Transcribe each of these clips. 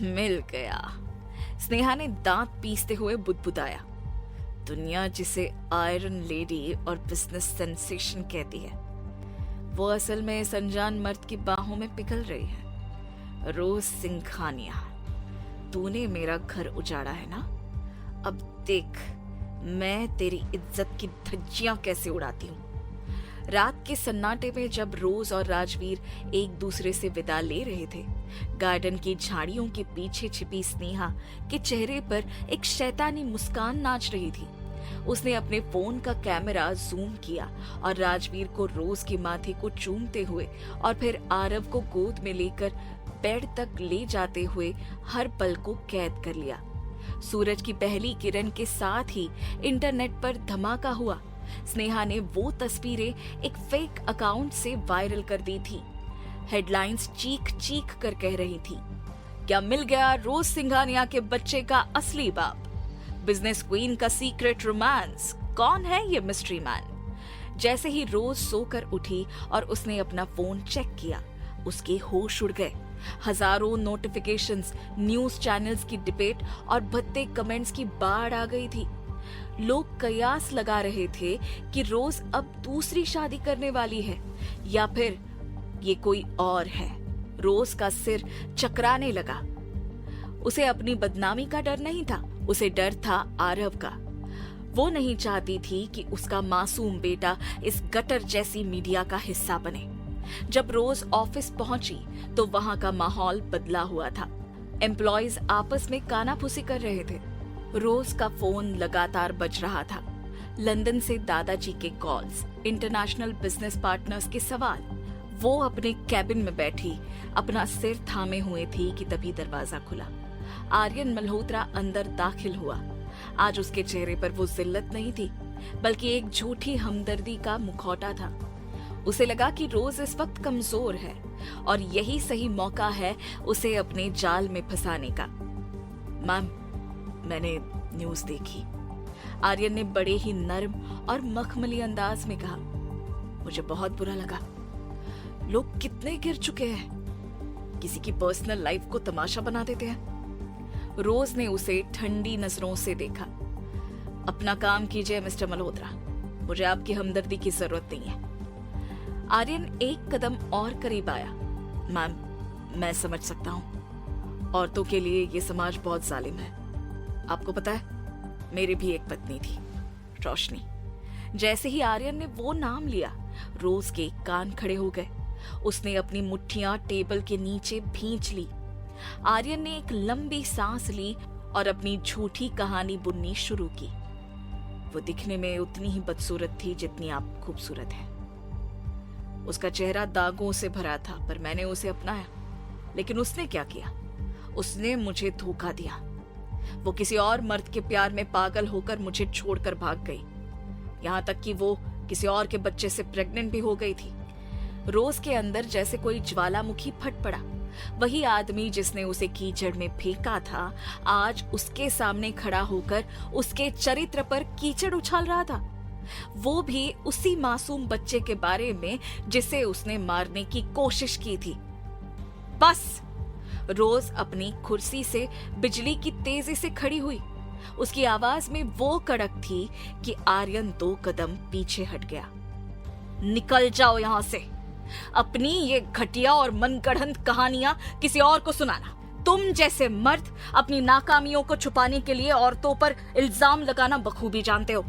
मिल गया। स्नेहा ने दांत पीसते हुए बुदबुदाया। दुनिया जिसे आयरन लेडी और बिजनेस सेंसेशन कहती है, वो असल में इस अनजान मर्द की बाहों में पिघल रही है। रोज सिंघानिया, तूने मेरा घर उजाड़ा है ना, अब देख मैं तेरी इज्जत की धज्जियां कैसे उड़ाती हूँ। रात के सन्नाटे में जब रोज और राजवीर एक दूसरे से विदा ले रहे थे, गार्डन की झाड़ियों के पीछे छिपी स्नेहा के चेहरे पर एक शैतानी मुस्कान नाच रही थी। उसने अपने फोन का कैमरा जूम किया और राजवीर को रोज के माथे को चूमते हुए और फिर आरव को गोद में लेकर बेड तक ले जाते हुए हर पल को कैद कर लिया। सूरज की पहली किरण के साथ ही इंटरनेट पर धमाका हुआ। स्नेहा ने वो तस्वीरें एक फेक अकाउंट से वायरल कर दी थी। हेडलाइंस चीख चीख कर कह रही थी, क्या मिल गया रोज सिंघानिया के बच्चे का असली बाप, बिजनेस क्वीन का सीक्रेट रोमांस, कौन है ये मिस्ट्री मैन। जैसे ही रोज सोकर उठी और उसने अपना फोन चेक किया, उसके होश उड़ गए। हजारों नोटिफिकेशंस, न्यूज चैनल्स की डिबेट और भद्दे कमेंट्स की बाढ़ आ गई थी। लोग कयास लगा रहे थे कि रोज अब दूसरी शादी करने वाली है या फिर ये कोई और है। रोज का सिर चकराने लगा। उसे अपनी बदनामी का डर नहीं था, उसे डर था आरव का। वो नहीं चाहती थी कि उसका मासूम बेटा इस गटर जैसी मीडिया का हिस्सा बने। जब रोज ऑफिस पहुंची तो वहां का माहौल बदला हुआ था। एम्प्लॉयज आपस में कानाफूसी कर रहे थे। रोज का फोन लगातार बज रहा था। लंदन से दादाजी के कॉल्स, इंटरनेशनल बिजनेस पार्टनर्स के सवाल। वो अपने कैबिन में बैठी अपना सिर थामे हुए थी कि तभी दरवाजा खुला। आर्यन मल्होत्रा अंदर दाखिल हुआ। आज उसके चेहरे पर वो जिल्लत नहीं थी, बल्कि एक झूठी हमदर्दी का मुखौटा था। उसे लगा कि रोज इस वक्त कमजोर है और यही सही मौका है उसे अपने जाल में फंसाने का। मैम, मैंने न्यूज देखी, आर्यन ने बड़े ही नर्म और मखमली अंदाज में कहा। मुझे बहुत बुरा लगा। लोग कितने गिर चुके हैं, किसी की पर्सनल लाइफ को तमाशा बना देते हैं। रोज ने उसे ठंडी नजरों से देखा। अपना काम कीजिए मिस्टर मल्होत्रा, मुझे आपकी हमदर्दी की जरूरत नहीं है। आर्यन एक कदम और करीब आया। मैम, मैं समझ सकता हूँ, औरतों के लिए ये समाज बहुत जालिम है। आपको पता है, मेरी भी एक पत्नी थी, रोशनी। जैसे ही आर्यन ने वो नाम लिया, रोज के कान खड़े हो गए। उसने अपनी मुट्ठियां टेबल के नीचे भींच ली। आर्यन ने एक लंबी सांस ली और अपनी झूठी कहानी बुननी शुरू की। वो दिखने में उतनी ही बदसूरत थी जितनी आप खूबसूरत हैं। उसका चेहरा दागों से भरा था, पर मैंने उसे अपनाया। लेकिन उसने क्या किया? उसने मुझे धोखा दिया। वो किसी और मर्द के प्यार में पागल होकर मुझे छोड़कर भाग गई। यहाँ तक कि वो किसी और के बच्चे से प्रेग्नेंट भी हो गई थी। रोज के अंदर जैसे कोई ज्वालामुखी फट पड़ा। वही आदमी जिसने उसे कीचड़ में फेंका था, आज उसके सामने खड़ा होकर उसके चरित्र पर कीचड़ उछाल रहा था। वो भी उसी मासूम बच्चे के बारे में जिसे उसने मारने की कोशिश की थी। बस! रोज अपनी कुर्सी से बिजली की तेजी से खड़ी हुई। उसकी आवाज में वो कड़क थी कि आर्यन 2 कदम पीछे हट गया। निकल जाओ यहां से। अपनी ये घटिया और मनगढ़ंत कहानियां किसी और को सुनाना। तुम जैसे मर्द अपनी नाकामियों को छुपाने के लिए औरतों पर इल्जाम लगाना बखूबी जानते हो।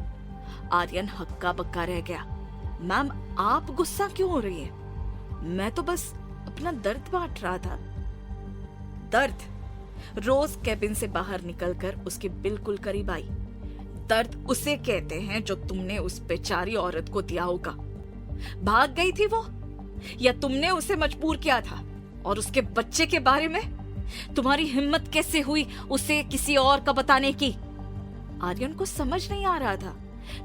आर्यन हक्का बक्का रह गया। मैम, आप गुस्सा क्यों हो रही हैं? मैं तो बस अपना दर्द बांट रहा था। दर्द? रोज कैबिन से बाहर निकलकर उसके बिल्कुल करीब आई। दर्द उसे कहते हैं जो तुमने उस बेचारी औरत को दिया होगा। भाग गई थी वो, या तुमने उसे मजबूर किया था? और उसके बच्चे के बारे में तुम्हारी हिम्मत कैसे हुई उसे किसी और का बताने की? आर्यन को समझ नहीं आ रहा था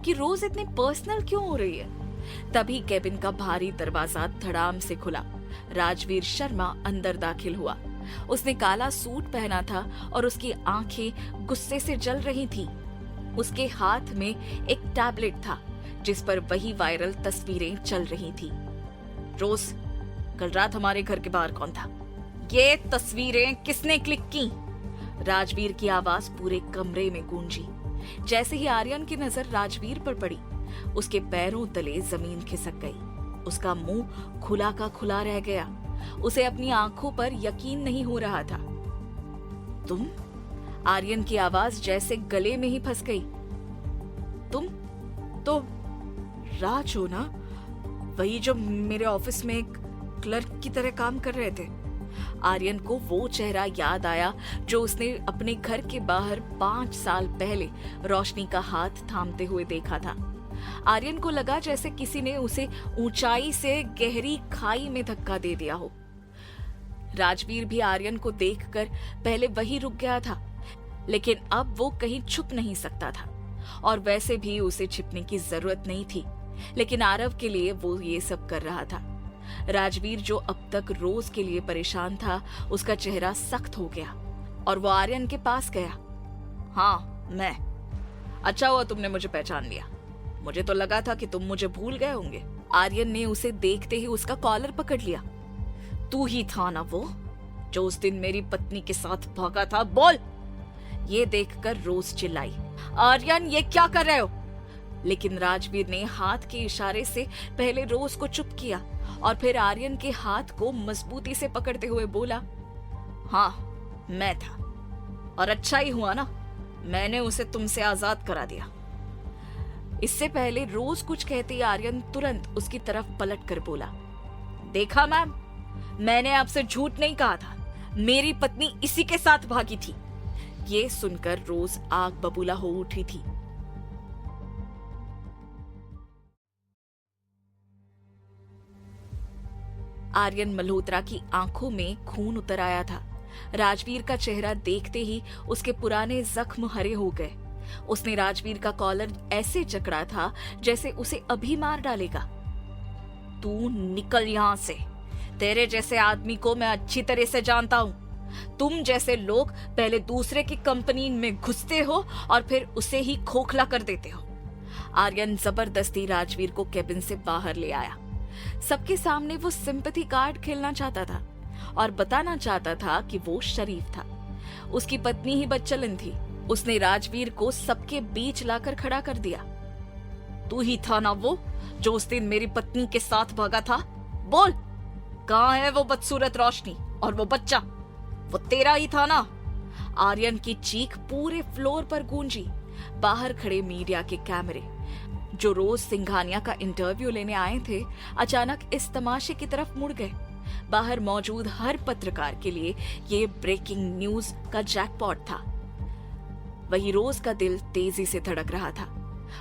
कि रोज इतनी पर्सनल क्यों हो रही है। तभी कैबिन का भारी दरवाजा धड़ाम से खुला। राजवीर शर्मा अंदर दाखिल हुआ। उसने काला सूट पहना था और उसकी आंखें गुस्से से जल रही थीं। उसके हाथ में एक टैबलेट था जिस पर वही वायरल तस्वीरें चल रही थी। रोज, कल रात हमारे घर के बाहर कौन था? ये तस्वीरें किसने क्लिक की? राजवीर की आवाज पूरे कमरे में गूंजी। जैसे ही आर्यन की नजर राजवीर पर पड़ी, उसके पैरों तले जमीन खिसक गई। उसका मुंह खुला का खुला रह गया। उसे अपनी आंखों पर यकीन नहीं हो रहा था। तुम? आर्यन की आवाज जैसे गले में ही फंस गई। तुम तो राज हो ना? वही जो मेरे ऑफिस में एक क्लर्क की तरह काम कर रहे थे। आर्यन को वो चेहरा याद आया जो उसने अपने घर के बाहर 5 साल पहले रोशनी का हाथ थामते हुए देखा था। आर्यन को लगा जैसे किसी ने उसे ऊंचाई से गहरी खाई में धक्का दे दिया हो। राजवीर भी आर्यन को देखकर पहले वही रुक गया था, लेकिन अब वो कहीं छुप नहीं सकता था, और वैसे भी उसे छिपने की जरूरत नहीं थी। लेकिन आरव के लिए वो ये सब कर रहा था। राजवीर जो अब तक रोज के लिए परेशान था, उसका चेहरा सख्त हो गया और वो आर्यन के पास गया। हाँ, मैं। अच्छा हुआ तुमने मुझे पहचान लिया। मुझे तो लगा था कि तुम मुझे भूल गए होंगे। आर्यन ने उसे देखते ही उसका कॉलर पकड़ लिया। तू ही था ना वो जो उस दिन मेरी पत्नी के साथ भागा था? बोल। ये देखकर रोज चिल्लाई, आर्यन ये क्या कर रहे हो? लेकिन राजवीर ने हाथ के इशारे से पहले रोज को चुप किया और फिर आर्यन के हाथ को मजबूती से पकड़ते हुए बोला, हाँ मैं था, और अच्छा ही हुआ ना, मैंने उसे तुमसे आजाद करा दिया। इससे पहले रोज कुछ कहते ही आर्यन तुरंत उसकी तरफ पलट कर बोला, देखा मैम, मैंने आपसे झूठ नहीं कहा था, मेरी पत्नी इसी के साथ भागी थी। ये सुनकर रोज आग बबूला हो उठी थी। आर्यन मल्होत्रा की आंखों में खून उतर आया था। राजवीर का चेहरा देखते ही उसके पुराने जख्म हरे हो गए। उसने राजवीर का कॉलर ऐसे जकड़ा था जैसे उसे अभी मार डालेगा। तू निकल यहां से। तेरे जैसे आदमी को मैं अच्छी तरह से जानता हूं। तुम जैसे लोग पहले दूसरे की कंपनी में घुसते हो और फिर उसे ही खोखला कर देते हो। आर्यन जबरदस्ती राजवीर को केबिन से बाहर ले आया। सबके सामने वो सिंपैथी कार्ड खेलना चाहता था और बताना चाहता था कि वो शरीफ था। उसकी पत्नी ही बदचलन थी। उसने राजवीर को सबके बीच लाकर खड़ा कर दिया। तू ही था ना वो जो उस दिन मेरी पत्नी के साथ भागा था? बोल, कहां है वो बदसूरत रोशनी और वो बच्चा? वो तेरा ही था ना? आर्यन की चीख पूरे फ्लोर पर गूंजी। बाहर खड़े मीडिया के कैमरे जो रोज सिंघानिया का इंटरव्यू लेने आए थे, अचानक इस तमाशे की तरफ मुड़ गए। बाहर मौजूद हर पत्रकार के लिए ये ब्रेकिंग न्यूज का जैकपॉट था। वही रोज का दिल तेजी से धड़क रहा था।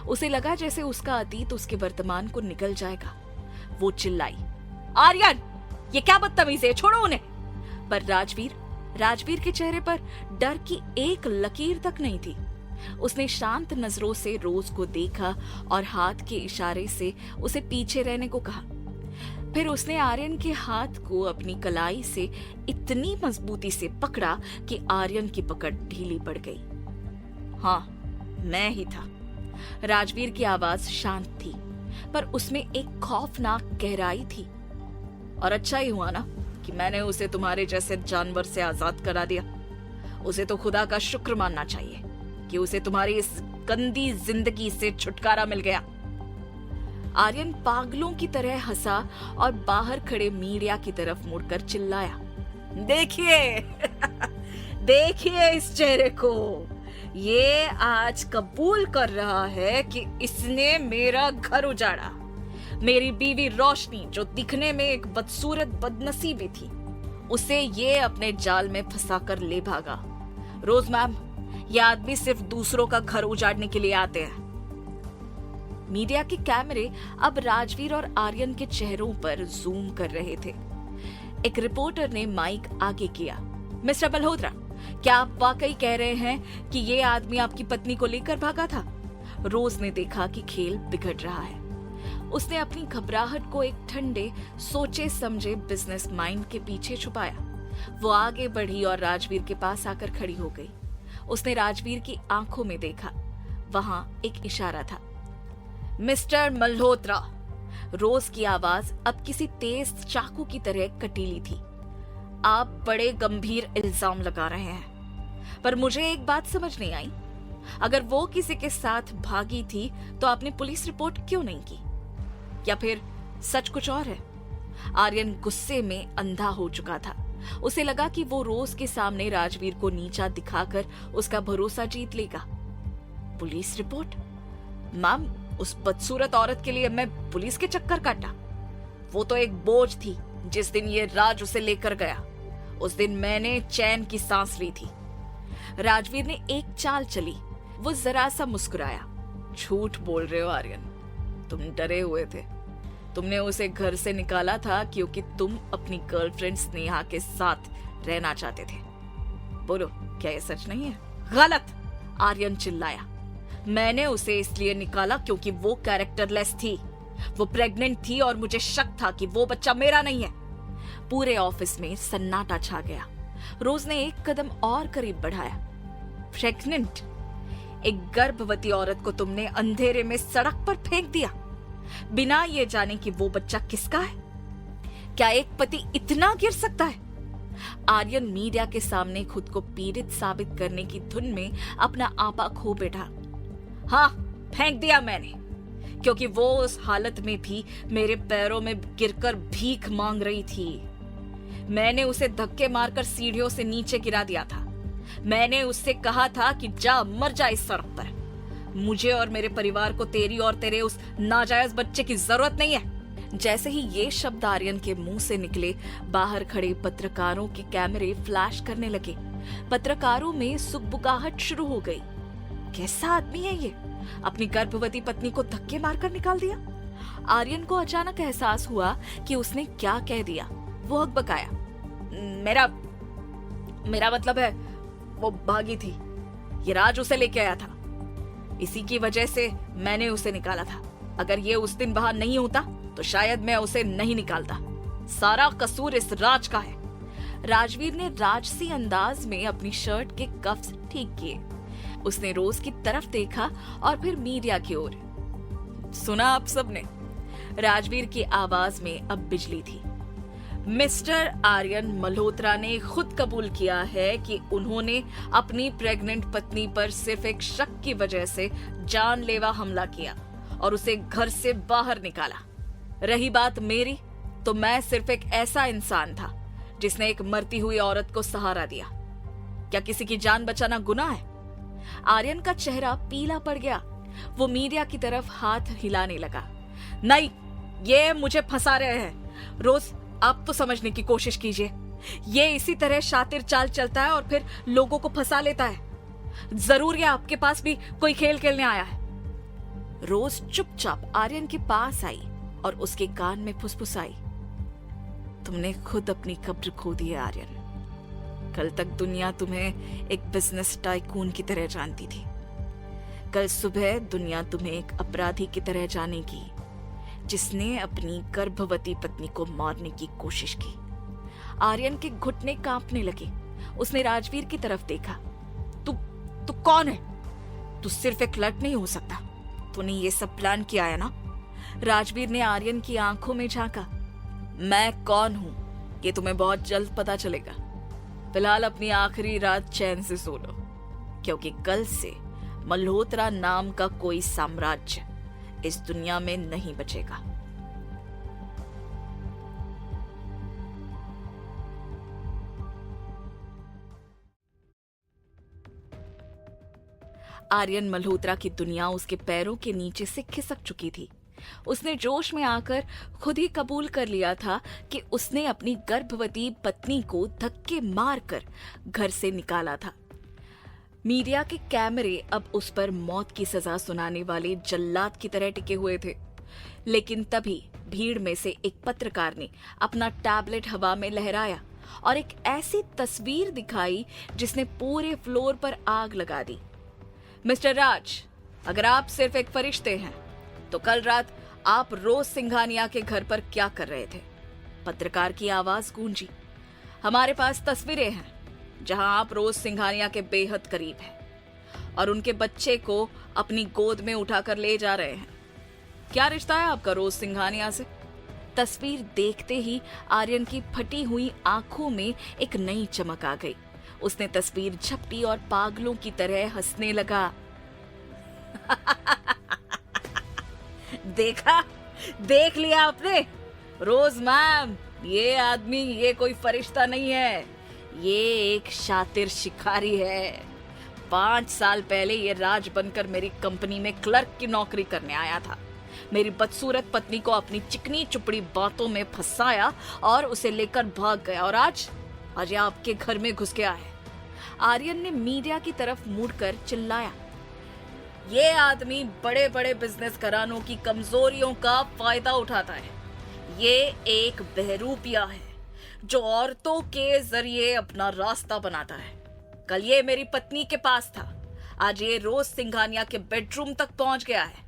उसे लगा जैसे उसका अतीत उसके वर्तमान को निकल जाएगा। वो चिल्लाई, आर्यन ये क्या बदतमीजी है, छोड़ो उन्हें। पर राजवीर के चेहरे पर डर की एक लकीर तक नहीं थी। उसने शांत नजरों से रोज को देखा और हाथ के इशारे से उसे पीछे रहने को कहा। फिर उसने आर्यन के हाथ को अपनी कलाई से इतनी मजबूती से पकड़ा कि आर्यन की पकड़ ढीली पड़ गई। हाँ, मैं ही था। राजवीर की आवाज शांत थी, पर उसमें एक खौफनाक गहराई थी। और अच्छा ही हुआ ना कि मैंने उसे तुम्हारे जैसे जानवर से आजाद करा दिया। उसे तो खुदा का शुक्र मानना चाहिए कि उसे तुम्हारी इस गंदी जिंदगी से छुटकारा मिल गया। आर्यन पागलों की तरह हंसा और बाहर खड़े मीडिया की तरफ मुड़कर चिल्लाया, देखिए देखिए इस चेहरे को। ये आज कबूल कर रहा है कि इसने मेरा घर उजाड़ा। मेरी बीवी रोशनी, जो दिखने में एक बदसूरत बदनसीबी थी, उसे ये अपने जाल में फंसाकर ले भागा। रोज मैम, ये आदमी सिर्फ दूसरों का घर उजाड़ने के लिए आते हैं। मीडिया के कैमरे अब राजवीर और आर्यन के चेहरों पर जूम कर रहे थे। एक रिपोर्टर ने माइक आगे किया, मिस्टर मल्होत्रा, क्या आप वाकई कह रहे हैं कि ये आदमी आपकी पत्नी को लेकर भागा था? रोज ने देखा कि खेल बिगड़ रहा है। उसने अपनी घबराहट को एक ठंडे सोचे समझे बिजनेस माइंड के पीछे छुपाया। वो आगे बढ़ी और राजवीर के पास आकर खड़ी हो गई। उसने राजवीर की आंखों में देखा। वहां एक इशारा था। मिस्टर मल्होत्रा। रोज की आवाज अब किसी तेज चाकू की तरह कटीली थी। आप बड़े गंभीर इल्जाम लगा रहे हैं, पर मुझे एक बात समझ नहीं आई। अगर वो किसी के साथ भागी थी तो आपने पुलिस रिपोर्ट क्यों नहीं की? या फिर सच कुछ और है? आर्यन गुस्से में अंधा हो चुका था। उसे लगा कि वो रोज के सामने राजवीर को नीचा दिखाकर उसका भरोसा जीत लेगा। Police report? मैम, उस बदसूरत औरत के लिए मैं पुलिस के चक्कर काटा? वो तो एक बोझ थी। जिस दिन ये राज उसे लेकर गया, उस दिन मैंने चैन की सांस ली थी। राजवीर ने एक चाल चली। वो जरा सा मुस्कुराया। झूठ बोल रहे हो आर्यन, तुम डरे हुए थे। तुमने उसे घर से निकाला था क्योंकि तुम अपनी गर्लफ्रेंड स्नेहा के साथ रहना चाहते थे। बोलो, क्या ये सच नहीं है? गलत! आर्यन चिल्लाया। मैंने उसे इसलिए निकाला क्योंकि वो कैरेक्टरलेस थी। वो प्रेग्नेंट थी और मुझे शक था कि वो बच्चा मेरा नहीं है। पूरे ऑफिस में सन्नाटा छा गया। रोज ने एक कदम और करीब बढ़ाया। प्रेग्नेंट? एक गर्भवती औरत को तुमने अंधेरे में सड़क पर फेंक दिया, बिना ये जाने कि वो बच्चा किसका है? क्या एक पति इतना गिर सकता है? आर्यन मीडिया के सामने खुद को पीड़ित साबित करने की धुन में अपना आपा खो बैठा। हाँ, फेंक दिया मैंने, क्योंकि वो उस हालत में भी मेरे पैरों में गिरकर भीख मांग रही थी। मैंने उसे धक्के मारकर सीढ़ियों से नीचे गिरा दिया था। मैंने उससे कहा था कि जा मर जा इस सड़क पर। मुझे और मेरे परिवार को तेरी और तेरे उस नाजायज बच्चे की जरूरत नहीं है। जैसे ही ये शब्द आर्यन के मुंह से निकले, बाहर खड़े पत्रकारों के कैमरे फ्लैश करने लगे। पत्रकारों में सुगबुगाहट शुरू हो गई। कैसा आदमी है ये? अपनी गर्भवती पत्नी को धक्के मारकर निकाल दिया। आर्यन को अचानक एहसास हुआ कि उसने क्या कह दिया। वो हकबकाया। मेरा मतलब है, वो भागी थी। ये राज उसे लेके आया था। इसी की वजह से मैंने उसे निकाला था। अगर ये उस दिन वहां नहीं होता तो शायद मैं उसे नहीं निकालता। सारा कसूर इस राज का है। राजवीर ने राजसी अंदाज में अपनी शर्ट के कफ्स ठीक किए। उसने रोज की तरफ देखा और फिर मीडिया की ओर। सुना आप सबने? राजवीर की आवाज में अब बिजली थी। मिस्टर आर्यन मल्होत्रा ने खुद कबूल किया है कि उन्होंने अपनी प्रेग्नेंट पत्नी पर सिर्फ एक शक की वजह से जानलेवा हमला किया और उसे घर से बाहर निकाला। रही बात मेरी, तो मैं सिर्फ एक ऐसा इंसान था जिसने एक मरती हुई औरत को सहारा दिया। क्या किसी की जान बचाना गुनाह है? आर्यन का चेहरा पीला पड़ गया। वो मीडिया की तरफ हाथ हिलाने लगा। नहीं, ये मुझे फंसा रहे हैं। रोज आप तो समझने की कोशिश कीजिए। ये इसी तरह शातिर चाल चलता है और फिर लोगों को फंसा लेता है। जरूर ये आपके पास भी कोई खेल खेलने आया है। रोज चुपचाप आर्यन के पास आई और उसके कान में फुसफुसाई। तुमने खुद अपनी कब्र खो दी है आर्यन। कल तक दुनिया तुम्हें एक बिजनेस टाइकून की तरह जानती थी। कल सुबह दुनिया तुम्हें एक अपराधी की तरह जानेगी, जिसने अपनी गर्भवती पत्नी को मारने की कोशिश की। आर्यन के घुटने कांपने लगे। उसने राजवीर की तरफ देखा। तू कौन है? तू सिर्फ एक लड़का नहीं हो सकता। तूने ये सब प्लान किया है ना? राजवीर ने आर्यन की आंखों में झांका। मैं कौन हूं ये तुम्हें बहुत जल्द पता चलेगा। फिलहाल अपनी आखिरी रात चैन से सो लो, क्योंकि कल से मल्होत्रा नाम का कोई साम्राज्य इस दुनिया में नहीं बचेगा। आर्यन मल्होत्रा की दुनिया उसके पैरों के नीचे से खिसक चुकी थी। उसने जोश में आकर खुद ही कबूल कर लिया था कि उसने अपनी गर्भवती पत्नी को धक्के मारकर घर से निकाला था। मीडिया के कैमरे अब उस पर मौत की सजा सुनाने वाले जल्लाद की तरह टिके हुए थे। लेकिन तभी भीड़ में से एक पत्रकार ने अपना टैबलेट हवा में लहराया और एक ऐसी तस्वीर दिखाई जिसने पूरे फ्लोर पर आग लगा दी। मिस्टर राज, अगर आप सिर्फ एक फरिश्ते हैं तो कल रात आप रोज सिंघानिया के घर पर क्या कर रहे थे? पत्रकार की आवाज गूंजी। हमारे पास तस्वीरें हैं जहां आप रोज सिंघानिया के बेहद करीब हैं और उनके बच्चे को अपनी गोद में उठाकर ले जा रहे हैं। क्या रिश्ता है आपका रोज सिंघानिया से? तस्वीर देखते ही आर्यन की फटी हुई आंखों में एक नई चमक आ गई। उसने तस्वीर झपटी और पागलों की तरह हंसने लगा। देखा, देख लिया आपने? रोज मैम, ये आदमी ये कोई फरिश्ता नहीं है, ये एक शातिर शिकारी है। 5 साल पहले ये राज बनकर मेरी कंपनी में क्लर्क की नौकरी करने आया था। मेरी बदसूरत पत्नी को अपनी चिकनी चुपड़ी बातों में फंसाया और उसे लेकर भाग गया, और आज ये आपके घर में घुस गया है। आर्यन ने मीडिया की तरफ मुड़कर चिल्लाया। ये आदमी बड़े बड़े बिजनेस घरानों की कमजोरियों का फायदा उठाता है। ये एक बहरूपिया है जो औरतों के जरिए अपना रास्ता बनाता है। कल ये मेरी पत्नी के पास था, आज ये रोज सिंघानिया के बेडरूम तक पहुंच गया है।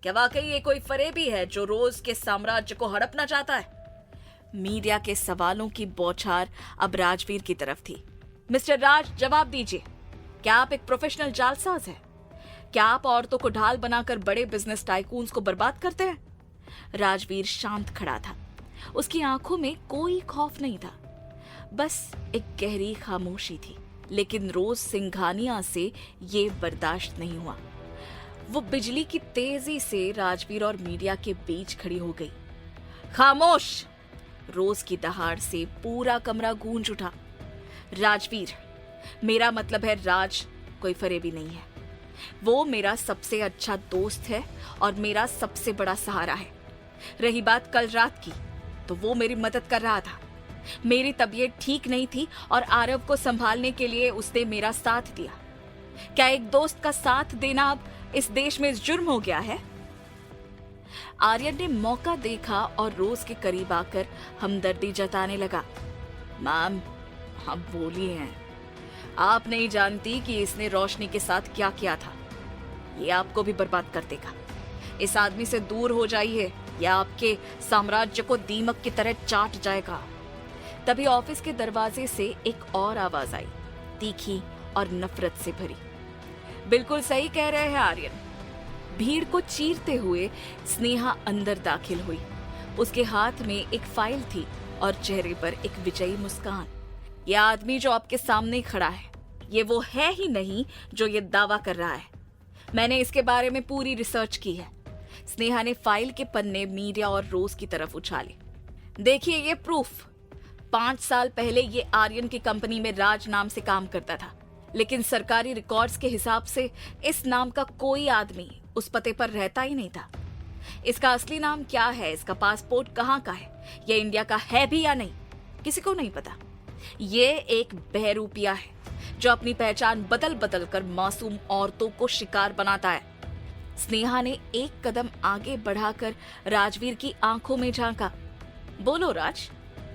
क्या वाकई ये कोई फरेबी है जो रोज के साम्राज्य को हड़पना चाहता है? मीडिया के सवालों की बौछार अब राजवीर की तरफ थी। मिस्टर राज, जवाब दीजिए, क्या आप एक प्रोफेशनल जालसाज हैं? क्या आप औरतों को ढाल बनाकर बड़े बिजनेस टाइकून्स को बर्बाद करते हैं? राजवीर शांत खड़ा था। उसकी आंखों में कोई खौफ नहीं था, बस एक गहरी खामोशी थी। लेकिन रोज सिंघानिया से ये बर्दाश्त नहीं हुआ। वो बिजली की तेजी से राजवीर और मीडिया के बीच खड़ी हो गई। खामोश! रोज की दहाड़ से पूरा कमरा गूंज उठा। राजवीर, मेरा मतलब है राज कोई फरेबी नहीं है। वो मेरा सबसे अच्छा दोस्त है और मेरा सबसे बड़ा सहारा है। रही बात कल रात की, तो वो मेरी मदद कर रहा था। मेरी तबीयत ठीक नहीं थी और आरव को संभालने के लिए उसने मेरा साथ दिया। क्या एक दोस्त का साथ देना अब इस देश में जुर्म हो गया है? आर्यन ने मौका देखा और रोज के करीब आकर हमदर्दी जताने लगा। मैम, आप बोलिए, आप नहीं जानती कि इसने रोशनी के साथ क्या किया था। ये आपको भी बर्बाद कर देगा। इस आदमी से दूर हो जाइए या आपके साम्राज्य को दीमक की तरह चाट जाएगा। तभी ऑफिस के दरवाजे से एक और आवाज आई, तीखी और नफरत से भरी। बिल्कुल सही कह रहे हैं आर्यन। भीड़ को चीरते हुए स्नेहा अंदर दाखिल हुई। उसके हाथ में एक फाइल थी और चेहरे पर एक विजयी मुस्कान। यह आदमी जो आपके सामने खड़ा है, ये वो है ही नहीं जो ये दावा कर रहा है। मैंने इसके बारे में पूरी रिसर्च की है। स्नेहा ने फाइल के पन्ने मीडिया और रोज की तरफ उछाले। देखिए ये प्रूफ। 5 साल पहले ये आर्यन की कंपनी में राज नाम से काम करता था, लेकिन सरकारी रिकॉर्ड्स के हिसाब से इस नाम का कोई आदमी उस पते पर रहता ही नहीं था। इसका असली नाम क्या है, इसका पासपोर्ट कहाँ का है, ये इंडिया का है भी या नहीं, किसी को नहीं पता। ये एक बहरूपिया है जो अपनी पहचान बदल बदल कर मासूम औरतों को शिकार बनाता है। स्नेहा ने एक कदम आगे बढ़ाकर राजवीर की आंखों में झांका। बोलो राज,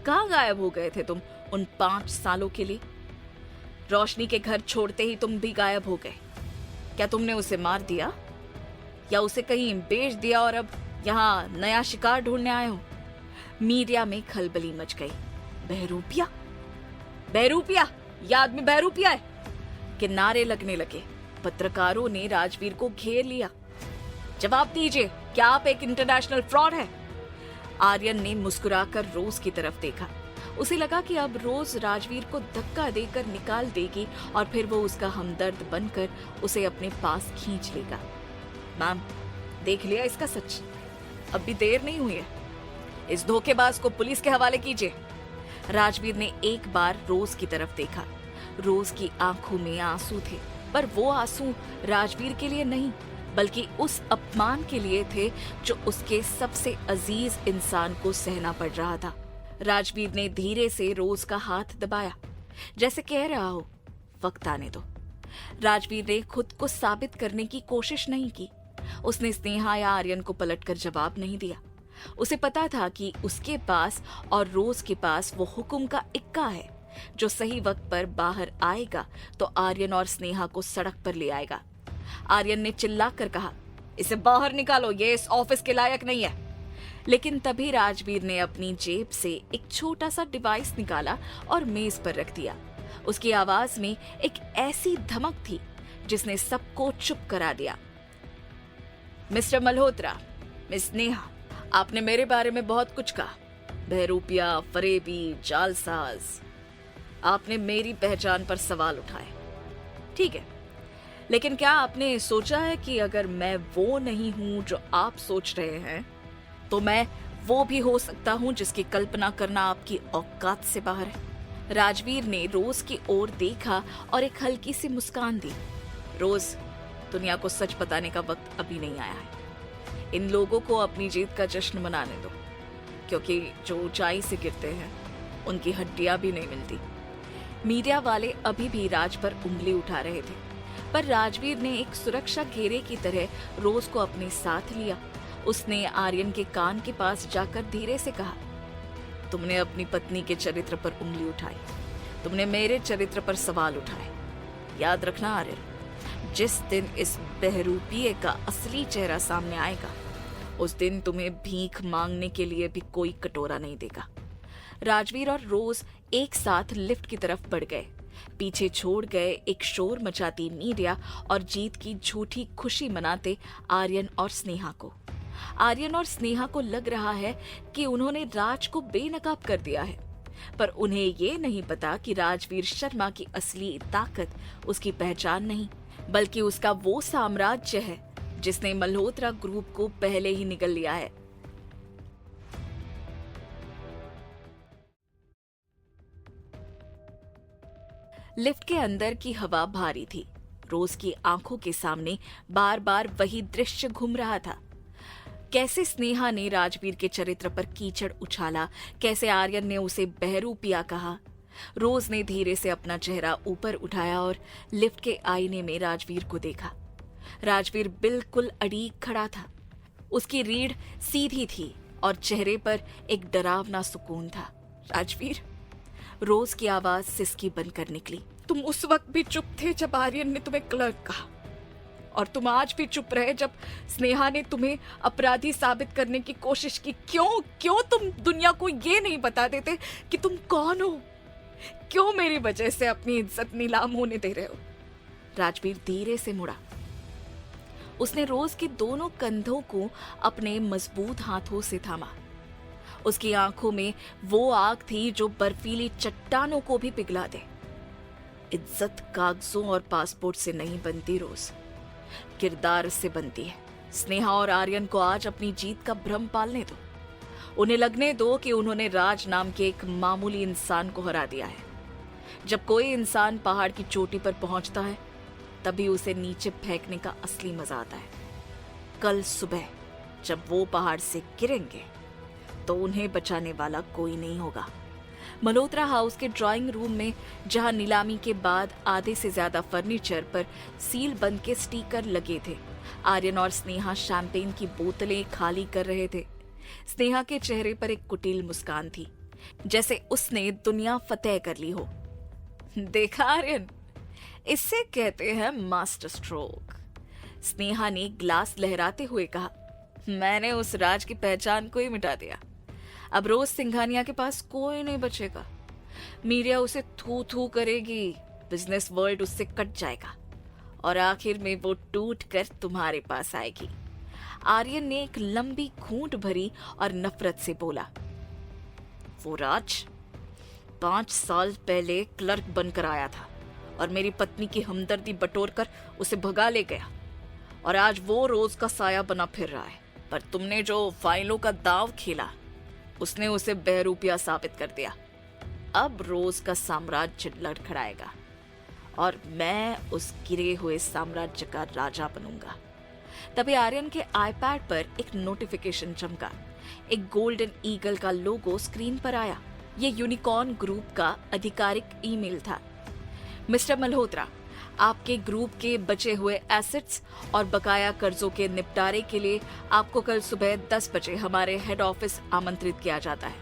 कहाँ गायब हो गए थे तुम उन 5 सालों के लिए? रोशनी के घर छोड़ते ही तुम भी गायब हो गए। क्या तुमने उसे मार दिया या उसे कहीं बेच दिया और अब यहाँ नया शिकार ढूंढने आए हो? मीडिया में खलबली मच गई। बहरूपिया, बहरूपिया, यह आदमी बहरूपिया है के नारे लगने लगे। पत्रकारों ने राजवीर को घेर लिया। जवाब दीजिए, क्या आप एक इंटरनेशनल फ्रॉड है? आर्यन ने मुस्कुराकर रोज की तरफ देखा। उसे लगा कि अब रोज राजवीर को धक्का देकर निकाल देगी और फिर वो उसका हमदर्द बनकर उसे अपने पास खींच लेगा। मैम, देख लिया इसका सच, अब भी देर नहीं हुई है। इस धोखेबाज को पुलिस के हवाले कीजिए। राजवीर ने एक बार रोज की तरफ देखा। रोज की आंखों में आंसू थे, पर वो आंसू राजवीर के लिए नहीं, बल्कि उस अपमान के लिए थे जो उसके सबसे अजीज इंसान को सहना पड़ रहा था। राजवीर ने धीरे से रोज का हाथ दबाया, जैसे कह रहा हो, वक्त आने दो। राजवीर ने खुद को साबित करने की कोशिश नहीं की। उसने स्नेहा या आर्यन को पलटकर जवाब नहीं दिया। उसे पता था कि उसके पास और रोज के पास वो हुक्म का इक्का है जो सही वक्त पर बाहर आएगा तो आर्यन और स्नेहा को सड़क पर ले आएगा। आर्यन ने चिल्लाकर कहा, इसे बाहर निकालो, ये इस ऑफिस के लायक नहीं है। लेकिन तभी राजवीर ने अपनी जेब से एक छोटा सा डिवाइस निकाला और मेज पर रख दिया। उसकी आवाज में एक ऐसी धमक थी जिसने सबको चुप करा दिया। मिस्टर मल्होत्रा, मिस स्नेहा, आपने मेरे बारे में बहुत कुछ कहा, बहरूपिया, फरेबी, जालसाज। आपने मेरी पहचान पर सवाल उठाए, ठीक है, लेकिन क्या आपने सोचा है कि अगर मैं वो नहीं हूं जो आप सोच रहे हैं, तो मैं वो भी हो सकता हूं जिसकी कल्पना करना आपकी औकात से बाहर है। राजवीर ने रोज की ओर देखा और एक हल्की सी मुस्कान दी। रोज, दुनिया को सच बताने का वक्त अभी नहीं आया है। इन लोगों को अपनी जीत का जश्न मनाने दो, क्योंकि जो ऊंचाई से गिरते हैं उनकी हड्डियां भी नहीं मिलती। मीडिया वाले अभी भी राज पर उंगली उठा रहे थे, पर राजवीर ने एक सुरक्षा घेरे की तरह रोज को अपने साथ लिया। उसने आर्यन के कान के पास जाकर धीरे से कहा, तुमने अपनी पत्नी के चरित्र पर उंगली उठाई, तुमने मेरे चरित्र पर सवाल उठाए। याद रखना आर्यन, जिस दिन इस बहरूपिये का असली चेहरा सामने आएगा, उस दिन तुम्हें भीख मांगने के लिए भी कोई कटोरा नहीं देगा। राजवीर और रोज एक साथ लिफ्ट की तरफ बढ़ गए। पीछे छोड़ गए एक शोर मचाती मीडिया और जीत की झूठी खुशी मनाते आर्यन और स्नेहा को। आर्यन और स्नेहा को लग रहा है कि उन्होंने राज को बेनकाब कर दिया है, पर उन्हें ये नहीं पता कि राजवीर शर्मा की असली ताकत उसकी पहचान नहीं, बल्कि उसका वो साम्राज्य है जिसने मल्होत्रा ग्रुप को पहले ही निगल लिया है। लिफ्ट के अंदर की हवा भारी थी। रोज की आंखों के सामने बार बार वही दृश्य घूम रहा था। कैसे स्नेहा ने राजवीर के चरित्र पर कीचड़ उछाला, कैसे आर्यन ने उसे बहरूपिया कहा। रोज ने धीरे से अपना चेहरा ऊपर उठाया और लिफ्ट के आईने में राजवीर को देखा। राजवीर बिल्कुल अड़ीग खड़ा था। उसकी रीढ़ सीधी थी और चेहरे पर एक डरावना सुकून था। राजवीर, रोज की आवाज सिसकी बनकर निकली। तुम उस वक्त भी चुप थे जब आर्यन ने तुम्हें क्लर्क कहा, और तुम आज भी चुप रहे जब स्नेहा ने तुम्हें अपराधी साबित करने की कोशिश की। क्यों तुम दुनिया को ये नहीं बता देते कि तुम कौन हो? क्यों मेरी वजह से अपनी इज्जत नीलाम होने दे रहे हो? राजवीर धीरे से मुड़ा। उसने रोज के दोनों कंधों को अपने मजबूत हाथों से थामा। उसकी आंखों में वो आग थी जो बर्फीली चट्टानों को भी पिघला दे। इज्जत कागजों और पासपोर्ट से नहीं बनती रोज, किरदार से बनती है। स्नेहा और आर्यन को आज अपनी जीत का भ्रम पालने दो। उन्हें लगने दो कि उन्होंने राज नाम के एक मामूली इंसान को हरा दिया है। जब कोई इंसान पहाड़ की चोटी पर पहुंचता है, तभी उसे नीचे फेंकने का असली मजा आता है। कल सुबह जब वो पहाड़ से गिरेंगे, तो उन्हें बचाने वाला कोई नहीं होगा। मल्होत्रा हाउस के ड्राइंग रूम में, जहां नीलामी के बाद आधे से ज्यादा फर्नीचर पर सील बंद के स्टिकर लगे थे, आर्यन और स्नेहा शैंपेन की बोतलें खाली कर रहे थे। स्नेहा के चेहरे पर एक कुटिल मुस्कान थी, जैसे उसने दुनिया फतेह कर ली हो। देखा आर्यन, इसे कहते हैं मास्टर स्ट्रोक। स्नेहा ने ग्लास लहराते हुए कहा, मैंने उस राज की पहचान को ही मिटा दिया। अब रोज सिंघानिया के पास कोई नहीं बचेगा। मीडिया उसे थू थू करेगी, बिजनेस वर्ल्ड उससे कट जाएगा, और आखिर में वो टूट कर तुम्हारे पास आएगी। आर्यन ने एक लंबी घूंट भरी और नफरत से बोला, वो राज 5 साल पहले क्लर्क बनकर आया था और मेरी पत्नी की हमदर्दी बटोर कर उसे भगा ले गया, और आज वो रोज का साया बना फिर रहा है। पर तुमने जो फाइलों का दांव खेला, उसने उसे बहरूपिया साबित कर दिया। अब रोज का साम्राज्य लड़खड़ाएगा और मैं उस गिरे हुए साम्राज्य का राजा बनूंगा। तभी आर्यन के आईपैड पर एक नोटिफिकेशन चमका। एक गोल्डन ईगल का लोगो स्क्रीन पर आया। ये यूनिकॉर्न ग्रुप का आधिकारिक ईमेल था। मिस्टर मल्होत्रा, आपके ग्रुप के बचे हुए एसेट्स और बकाया कर्जों के निपटारे के लिए आपको कल सुबह 10 बजे हमारे हेड ऑफिस आमंत्रित किया जाता है।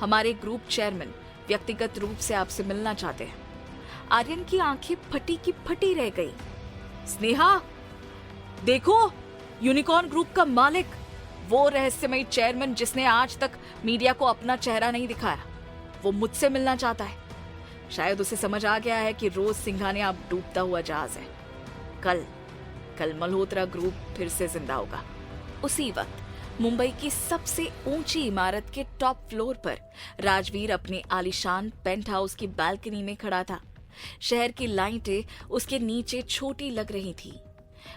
हमारे ग्रुप चेयरमैन व्यक्तिगत रूप से आपसे मिलना चाहते हैं। आर्यन की आंखें फटी की फटी रह गई। स्नेहा, देखो, यूनिकॉर्न ग्रुप का मालिक, वो रहस्यमयी चेयरमैन जिसने आज तक मीडिया को अपना चेहरा नहीं दिखाया, वो मुझसे मिलना चाहता है। शायद उसे समझ आ गया है कि रोज सिंघानिया अब डूबता हुआ जहाज है। कल मल्होत्रा ग्रुप फिर से जिंदा होगा। उसी वक्त मुंबई की सबसे ऊंची इमारत के टॉप फ्लोर पर राजवीर अपने आलीशान पेंट हाउस की बालकनी में खड़ा था। शहर की लाइटें उसके नीचे छोटी लग रही थी।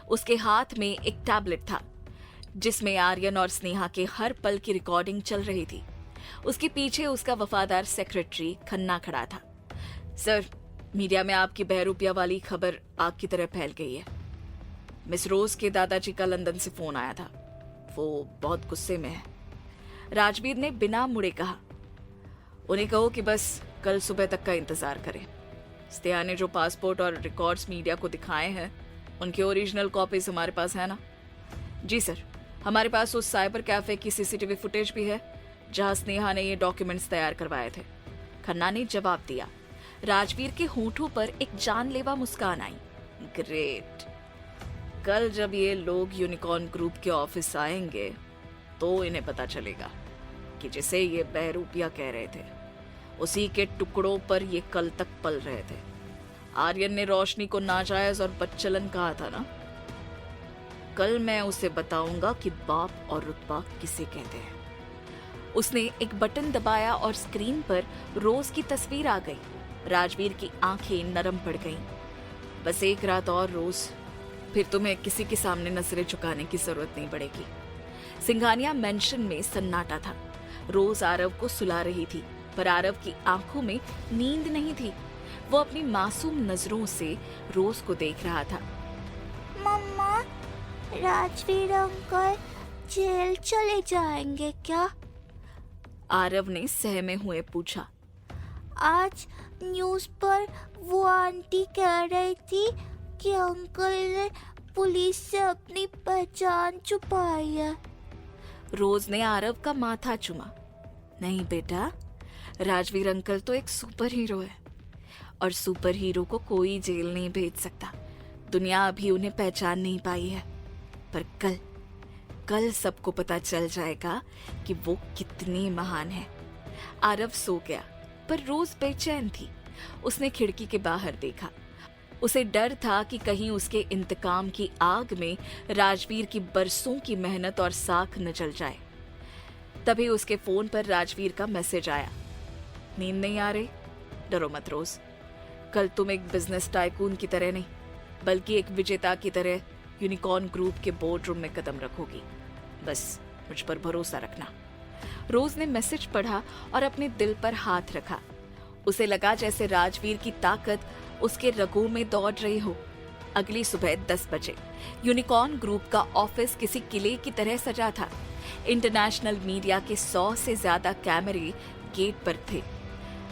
उसके हाथ में एक टैबलेट था जिसमें आर्यन और स्नेहा के हर पल की रिकॉर्डिंग चल रही थी। उसके पीछे उसका वफादार सेक्रेटरी खन्ना खड़ा था। सर, मीडिया में आपकी बहरूपिया वाली खबर आग की तरह फैल गई है। मिस रोज के दादाजी का लंदन से फोन आया था, वो बहुत गुस्से में है। राजवीर ने बिना मुड़े कहा, उन्हें कहो कि बस कल सुबह तक का इंतजार करें। स्नेहा ने जो पासपोर्ट और रिकॉर्ड्स मीडिया को दिखाए हैं, उनके ओरिजिनल कॉपीज हमारे पास है ना? जी सर, हमारे पास उस साइबर कैफे की सीसीटीवी फुटेज भी है जहां स्नेहा ने ये डॉक्यूमेंट्स तैयार करवाए थे, खन्ना ने जवाब दिया। राजवीर के होठों पर एक जानलेवा मुस्कान आई। ग्रेट, कल जब ये लोग यूनिकॉर्न ग्रुप के ऑफिस आएंगे तो इन्हें पता चलेगा कि जिसे ये बहरूपिया कह रहे थे उसी के टुकड़ों पर ये कल तक पल रहे थे। आर्यन ने रोशनी को नाजायज और बदचलन कहा था ना? कल मैं उसे बताऊंगा कि बाप और रुतबा किसे कहते हैं। उसने एक बटन दबाया और स्क्रीन पर रोज की तस्वीर आ गई। राजवीर की आंखें नरम पड़ गईं। बस एक रात और रोज, फिर तुम्हें किसी के सामने नजरें झुकाने की जरूरत नहीं पड़ेगी। सिंघानिया मेंशन में सन्नाटा था। रोज आरव को सुला रही थी, पर आरव की आंखों में नींद नहीं थी। वो अपनी मासूम नजरों से रोज को देख रहा था। मम्मा, राजवीर अंकल जेल चले जाएंगे क्या? आरव ने सहमे हुए पूछा। आज न्यूज़ पर वो आंटी कह रही थी कि अंकल ने पुलिस से अपनी पहचान छुपाई है। रोज ने आरव का माथा चूमा। नहीं बेटा, राजवीर अंकल तो एक सुपर हीरो है और सुपर हीरो को कोई जेल नहीं भेज सकता। दुनिया अभी उन्हें पहचान नहीं पाई है, पर कल सबको पता चल जाएगा कि वो कितने महान है। आरव सो गया, पर रोज बेचैन थी। उसने खिड़की के बाहर देखा। उसे डर था कि कहीं उसके इंतकाम की आग में राजवीर की बरसों की मेहनत और साख न जल जाए। तभी उसके फोन पर राजवीर का मैसेज आया। नींद नहीं आ रही? डरो मत रोज, कल तुम एक बिजनेस टाइकून की तरह नहीं, बल्कि एक विजेता की तरह यूनिकॉर्न ग्रुप के बोर्ड रूम में कदम रखोगी। बस मुझ पर भरोसा रखना। रोज ने मैसेज पढ़ा और अपने दिल पर हाथ रखा। उसे लगा जैसे राजवीर की ताकत उसके रगों में दौड़ रही हो। अगली सुबह 10 बजे यूनिकॉर्न ग्रुप का ऑफिस किसी किले की तरह सजा था। इंटरनेशनल मीडिया के 100 से ज्यादा कैमरे गेट पर थे।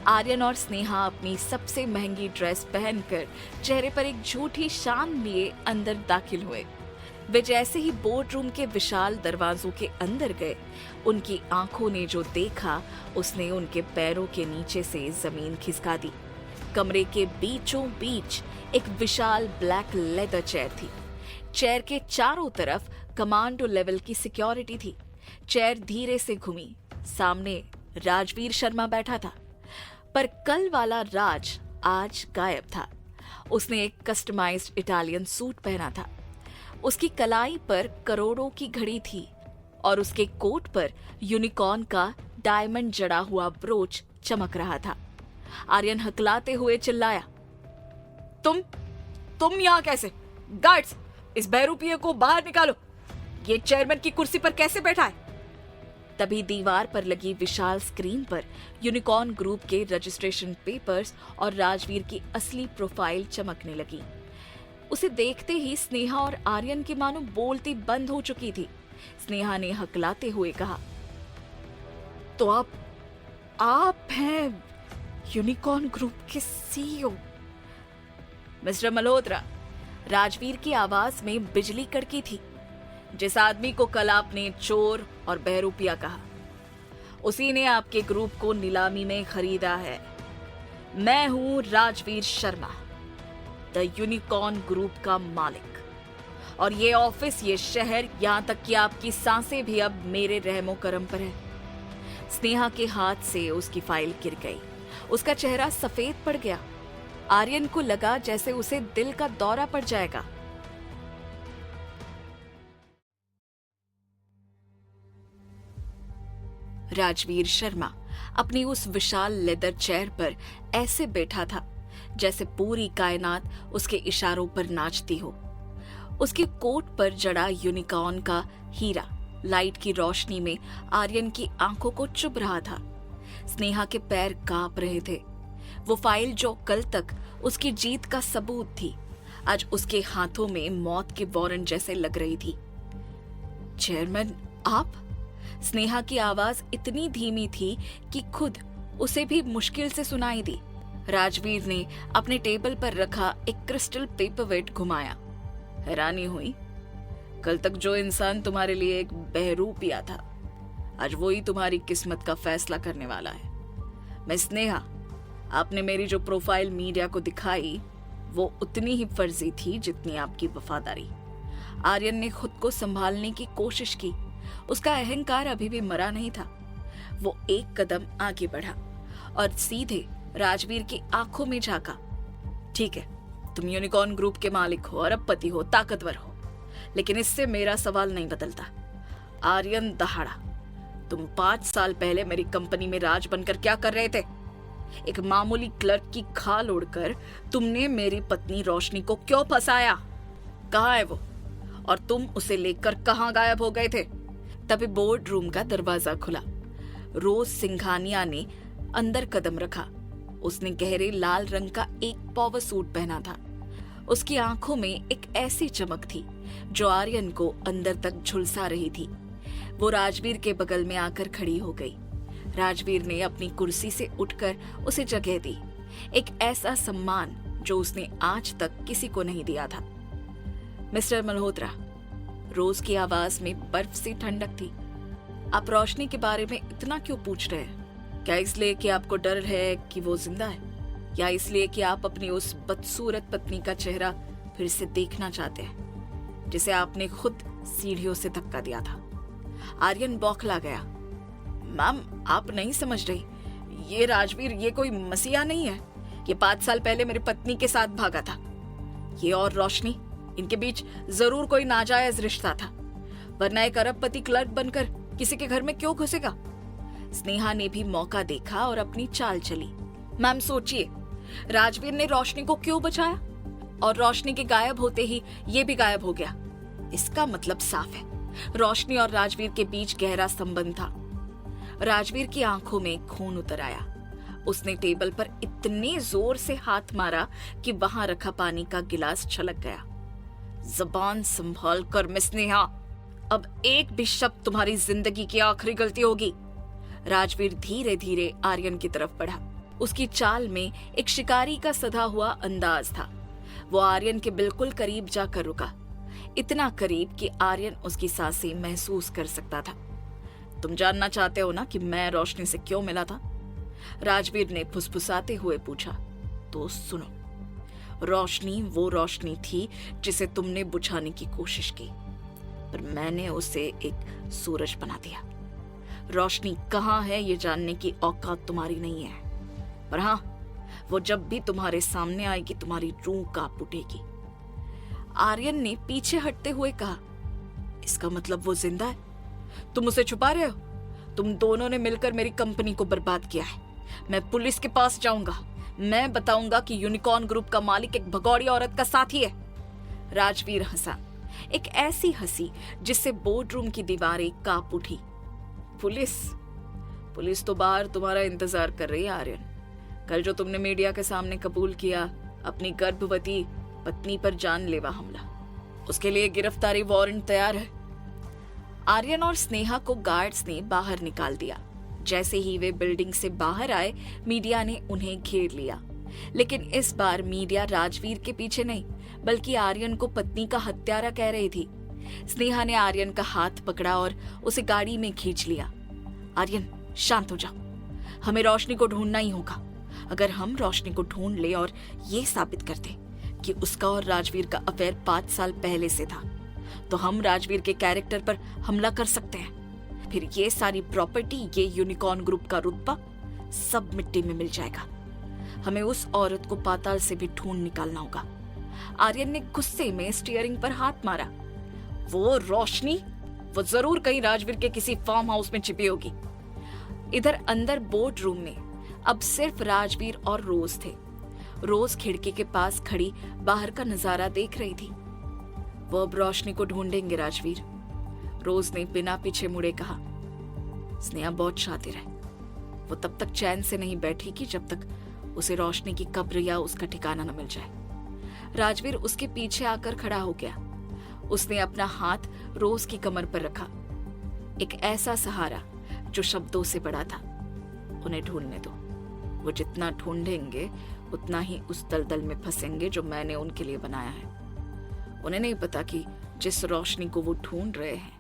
आर्यन और स्नेहा अपनी सबसे महंगी ड्रेस पहनकर चेहरे पर एक झूठी शान लिए अंदर दाखिल हुए। वे जैसे ही बोर्ड रूम के विशाल दरवाजों के अंदर गए, उनकी आंखों ने जो देखा उसने उनके पैरों के नीचे से जमीन खिसका दी। कमरे के बीचों बीच एक विशाल ब्लैक लेदर चेयर थी। चेयर के चारों तरफ कमांडो लेवल की सिक्योरिटी थी। चेयर धीरे से घूमी। सामने राजवीर शर्मा बैठा था, पर कल वाला राज आज गायब था। उसने एक कस्टमाइज्ड इटालियन सूट पहना था। उसकी कलाई पर करोड़ों की घड़ी थी और उसके कोट पर यूनिकॉर्न का डायमंड जड़ा हुआ ब्रोच चमक रहा था। आर्यन हकलाते हुए चिल्लाया, तुम यहाँ कैसे? गार्ड्स, इस बहरूपिये को बाहर निकालो। ये चेयरमैन की कुर्सी पर कैसे बैठा है? तभी दीवार पर लगी विशाल स्क्रीन पर यूनिकॉर्न ग्रुप के रजिस्ट्रेशन पेपर्स और राजवीर की असली प्रोफाइल चमकने लगी। उसे देखते ही स्नेहा और आर्यन की मानो बोलती बंद हो चुकी थी। स्नेहा ने हकलाते हुए कहा, तो आप हैं यूनिकॉर्न ग्रुप के सीईओ? मिस्टर मल्होत्रा, राजवीर की आवाज में बिजली कड़की थी। जिस आदमी को कल आपने चोर और बहरूपिया कहा, उसी ने आपके ग्रुप को नीलामी में खरीदा है। मैं हूं Rajveer Sharma, the unicorn group का मालिक, और ये ऑफिस, ये शहर, यहां तक कि आपकी सांसें भी अब मेरे रहमो करम पर है। स्नेहा के हाथ से उसकी फाइल गिर गई। उसका चेहरा सफेद पड़ गया। आर्यन को लगा जैसे उसे दिल का दौरा पड़ जाएगा। राजवीर शर्मा अपनी उस विशाल लेदर चेयर पर ऐसे बैठा था जैसे पूरी कायनात उसके इशारों पर नाचती हो। उसके कोट पर जड़ा यूनिकॉर्न का हीरा लाइट की रोशनी में आर्यन की आंखों को चुभ रहा था। स्नेहा के पैर कांप रहे थे। वो फाइल जो कल तक उसकी जीत का सबूत थी, आज उसके हाथों में मौत के वारंट जैसे लग रही थी। चेयरमैन, आप? स्नेहा की आवाज इतनी धीमी थी कि खुद उसे भी मुश्किल से सुनाई दी। राजवीर ने अपने टेबल पर रखा एक क्रिस्टल पेपरवेट घुमाया। हैरानी हुई? कल तक जो इंसान तुम्हारे लिए एक बहरूप पिया था, आज वो ही तुम्हारी किस्मत का फैसला करने वाला है। मैं स्नेहा, आपने मेरी जो प्रोफाइल मीडिया को दिखाई वो उतनी ही फर्जी थी जितनी आपकी वफादारी। आर्यन ने खुद को संभालने की कोशिश की। उसका अहंकार अभी भी मरा नहीं था। वो एक कदम आगे बढ़ा और सीधे राजवीर की आंखों में झांका। ठीक है, तुम यूनिकॉर्न ग्रुप के मालिक हो, अरबपति हो, ताकतवर हो, लेकिन इससे मेरा सवाल नहीं बदलता। आर्यन दहाड़ा, तुम 5 साल पहले मेरी कंपनी में राज बनकर क्या कर रहे थे? एक मामूली क्लर्क की खाल उड़कर तुमने मेरी पत्नी रोशनी को क्यों फंसाया? कहाँ है वो? और तुम उसे लेकर कहाँ गायब हो गए थे? तभी बोर्ड रूम का दरवाजा खुला। रोज सिंघानिया ने अंदर कदम रखा। उसने गहरे लाल रंग का एक पॉवर सूट पहना था। उसकी आंखों में एक ऐसी चमक थी जो आर्यन को अंदर तक झुलसा रही थी। वो राजवीर के बगल में आकर खड़ी हो गई। राजवीर ने अपनी कुर्सी से उठकर उसे जगह दी, एक ऐसा सम्मान जो उसने आज तक किसी को नहीं दिया था। मिस्टर मल्होत्रा, रोज की आवाज में बर्फ सी ठंडक थी। आप रोशनी के बारे में इतना क्यों पूछ रहे हैं? क्या इसलिए कि आपको डर है कि वो जिंदा है, या इसलिए कि आप अपनी उस बदसूरत पत्नी का चेहरा फिर से देखना चाहते हैं जिसे आपने खुद सीढ़ियों से धक्का दिया था? आर्यन बौखला गया। मैम, आप नहीं समझ रही, ये राजवीर ये कोई मसीहा नहीं है। ये 5 साल पहले मेरी पत्नी के साथ भागा था। ये और रोशनी, इनके बीच जरूर कोई नाजायज रिश्ता था, वरना एक अरबपति क्लर्क बनकर किसी के घर में क्यों घुसेगा? स्नेहा ने भी मौका देखा और अपनी चाल चली। मैम सोचिए, राजवीर ने रोशनी को क्यों बचाया, और रोशनी के गायब होते ही ये भी गायब हो गया। इसका मतलब साफ है, रोशनी और राजवीर के बीच गहरा संबंध था। राजवीर की आंखों में खून उतर आया। उसने टेबल पर इतने जोर से हाथ मारा कि वहां रखा पानी का गिलास छलक गया। जबान संभाल कर मिस स्नेहा, अब एक भी शब्द तुम्हारी जिंदगी की आखिरी गलती होगी। राजवीर धीरे धीरे आर्यन की तरफ बढ़ा। उसकी चाल में एक शिकारी का सधा हुआ अंदाज था। वो आर्यन के बिल्कुल करीब जाकर रुका, इतना करीब कि आर्यन उसकी सांसें महसूस कर सकता था। तुम जानना चाहते हो ना कि मैं रोशनी से क्यों मिला था? राजवीर ने फुसफुसाते हुए पूछा। तो सुनो, रोशनी वो रोशनी थी जिसे तुमने बुझाने की कोशिश की, पर मैंने उसे एक सूरज बना दिया। रोशनी कहाँ है ये जानने की औकात तुम्हारी नहीं है, पर हाँ, वो जब भी तुम्हारे सामने आएगी तुम्हारी रूह कांप उठेगी। आर्यन ने पीछे हटते हुए कहा। इसका मतलब वो जिंदा है? तुम उसे छुपा रहे हो? तुम दोनों ने मिलकर मेरी कंपनी को बर्बाद किया है। मैं पुलिस के पास जाऊंगा। मैं बताऊंगा कि यूनिकॉर्न ग्रुप का मालिक एक भगौड़ी औरत का साथी है। राजवीर हंसा, एक ऐसी हंसी जिससे बोर्ड रूम की दीवारें कांप उठी। पुलिस तो बाहर तुम्हारा इंतजार कर रही है आर्यन। कल जो तुमने मीडिया के सामने कबूल किया अपनी गर्भवती पत्नी पर जानलेवा हमला, उसके लिए गिरफ्तारी वारंट तैयार है। आर्यन और स्नेहा को गार्ड्स ने बाहर निकाल दिया। जैसे ही वे बिल्डिंग से बाहर आए, मीडिया ने उन्हें घेर लिया। लेकिन इस बार मीडिया राजवीर के पीछे नहीं, बल्कि आर्यन को पत्नी का हत्यारा कह रही थी। स्नेहा ने आर्यन का हाथ पकड़ा और उसे गाड़ी में खींच लिया। आर्यन, शांत हो जाओ। हमें रोशनी को ढूंढना ही होगा। अगर हम रोशनी को ढूंढ ले और ये साबित कर दे कि उसका और राजवीर का अफेयर 5 साल पहले से था, तो हम राजवीर के कैरेक्टर पर हमला कर सकते हैं। फिर ये सारी प्रॉपर्टी, ये यूनिकॉर्न ग्रुप का रुतबा सब मिट्टी में मिल जाएगा। हमें उस औरत को पाताल से भी ढूंढ निकालना होगा। आर्यन ने गुस्से में स्टीयरिंग पर हाथ मारा। वो रोशनी, वो जरूर कहीं राजवीर के किसी फार्म हाउस में छिपी होगी। इधर अंदर बोर्ड रूम में अब सिर्फ राजवीर और रोज थे। रोज खिड़की के पास खड़ी बाहर का नजारा देख रही थी। वो अब रोशनी को ढूंढेंगे राजवीर, रोज ने बिना पीछे मुड़े कहा। स्नेहा बहुत शातिर है, वो तब तक चैन से नहीं बैठी कि जब तक उसे रोशनी की कब्र या उसका ठिकाना न मिल जाए। राजवीर उसके पीछे आकर खड़ा हो गया। उसने अपना हाथ रोज की कमर पर रखा, एक ऐसा सहारा जो शब्दों से बड़ा था। उन्हें ढूंढने दो, वो जितना ढूंढेंगे उतना ही उस दलदल में फंसेंगे जो मैंने उनके लिए बनाया है। उन्हें नहीं पता कि जिस रोशनी को वो ढूंढ रहे हैं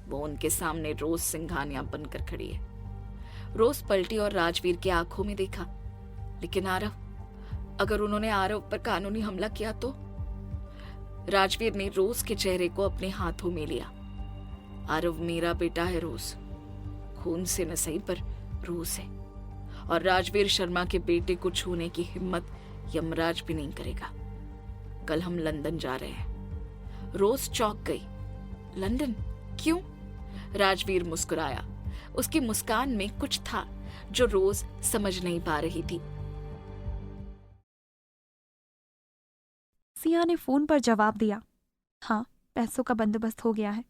वो उनके सामने रोज सिंघानिया बनकर खड़ी है। रोज पलटी और राजवीर की आंखों में देखा, लेकिन आरव, अगर उन्होंने आरव पर कानूनी हमला किया तो? राजवीर ने रोज के चेहरे को अपने हाथों में लिया। आरव मेरा बेटा है रोज, खून से न सही पर रूह से, और राजवीर शर्मा के बेटे को छूने की हिम्मत यमराज भी नहीं करेगा। कल हम लंदन जा रहे हैं। रोज चौंक गई। लंदन? क्यों? राजवीर मुस्कुराया। उसकी मुस्कान में कुछ था जो रोज समझ नहीं पा रही थी। सिया ने फोन पर जवाब दिया, हाँ, पैसों का बंदोबस्त हो गया है।